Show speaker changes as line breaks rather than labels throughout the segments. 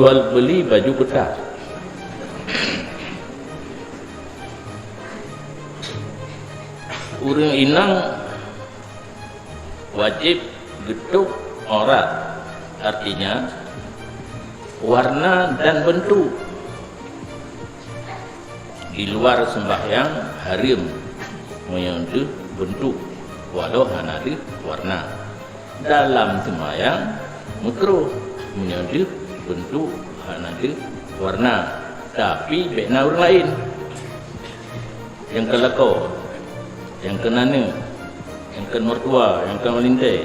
jual beli baju ketat. Urang inang wajib getuk aurat, artinya warna dan bentuk. Di luar sembahyang harim menyentuh bentuk walau hanya ada warna. Dalam sembahyang makruh menyentuh bentuk hanya ada warna, tapi bina orang lain yang kelakau, yang kenana, yang ke mertua, yang ke melintai,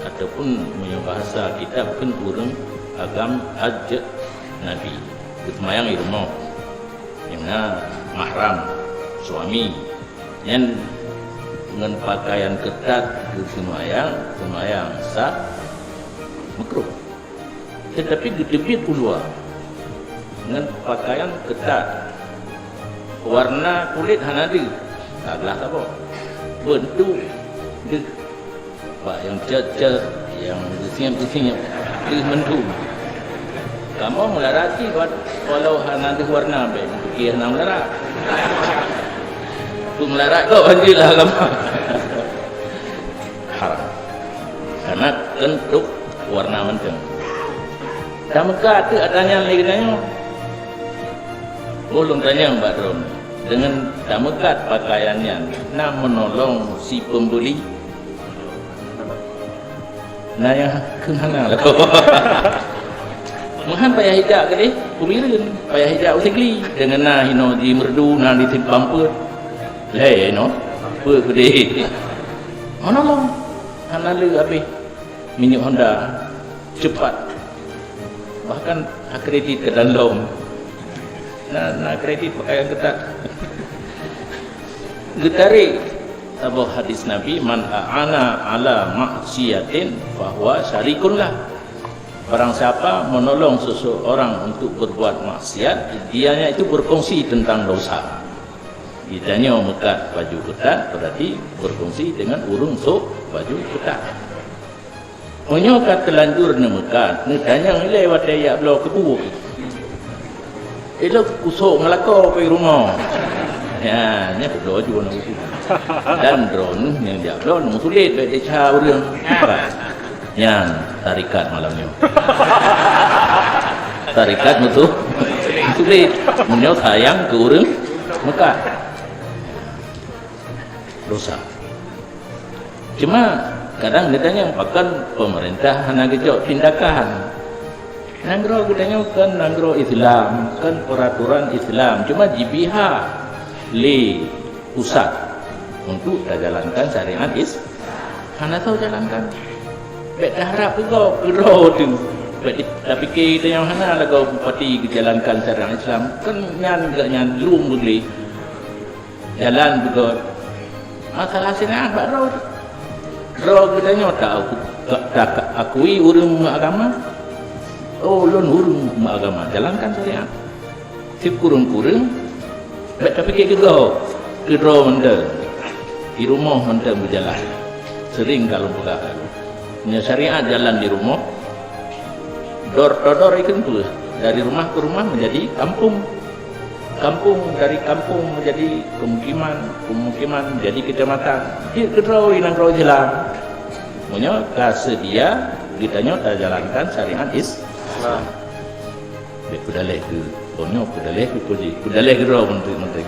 ataupun punya bahasa kita bukan orang agam ajak Nabi bersemayang di rumah yang mahram suami yang dengan pakaian ketat ke semayang sah makruh. Tetapi gedebit keluar dengan pakaian ketat, warna kulit hanadi taklah apa bentuk dia pak yang cat yang bersiang bentuk kamu melarati walau hanadi warna be fikir nak melarat tu melarat kau banjilah kamu haram karena bentuk warna menteng dah Mekah tu adanya lagi tanya belum tanya Mbak Ron dengan damekat pakaiannya nak menolong si pembeli nah yang kenal lah kau mahan payah hijab ke deh kubirin payah hijab usikli dengan nah hino di merdu nah di timpampur leh no apa ke deh menolong hana lu habis minyak Honda cepat bahkan kredit ke dalam nak kredit pakaian ketat getari sebuah hadis Nabi man a'ana ala maksiatin fahuwa syarikun lah. Barang siapa menolong seseorang untuk berbuat maksiat, dianya itu berkongsi tentang dosa. Ditanya mekat baju ketat berarti berkongsi dengan urung sok baju ketat. Menyokat telanjur nemekat ditanya nilai wadaya belau kebu elok kusuk ngelakau pergi rumah ya, ni berdoa juga nak usul dan drone yang dia drone sulit baik dia cah orang yang tarikat malamnya tarikat itu sulit menyau sayang ke orang Mekah dosa cuma kadang dia tanya bahkan pemerintah nak kejauh tindakan nanggro katanya kan nanggro Islam kan peraturan Islam cuma jibihah li pusat untuk jalankan syariat Islam hana tahu jalankan baik dah harap kau kero tu baik tapi kita yang hana lah kau parti jalankan syariat Islam kan nyan lum boleh jalan betul masalah syariat baru katanya tak akui urang agama. Oh, lon urung agama jalankan syariat. Sip kurung-kurung baik tapi ke kau mendeng di rumah mendeng berjalan sering kalau buka punya syariat jalan di rumah dor ikan tu dari rumah ke rumah menjadi kampung dari kampung menjadi pemukiman menjadi kecamatan dia kedroi nang kau jalan punya kasedia ditanya tak jalankan syariat Islam. Kudaleh ke, konyol kudaleh ke raw menteri.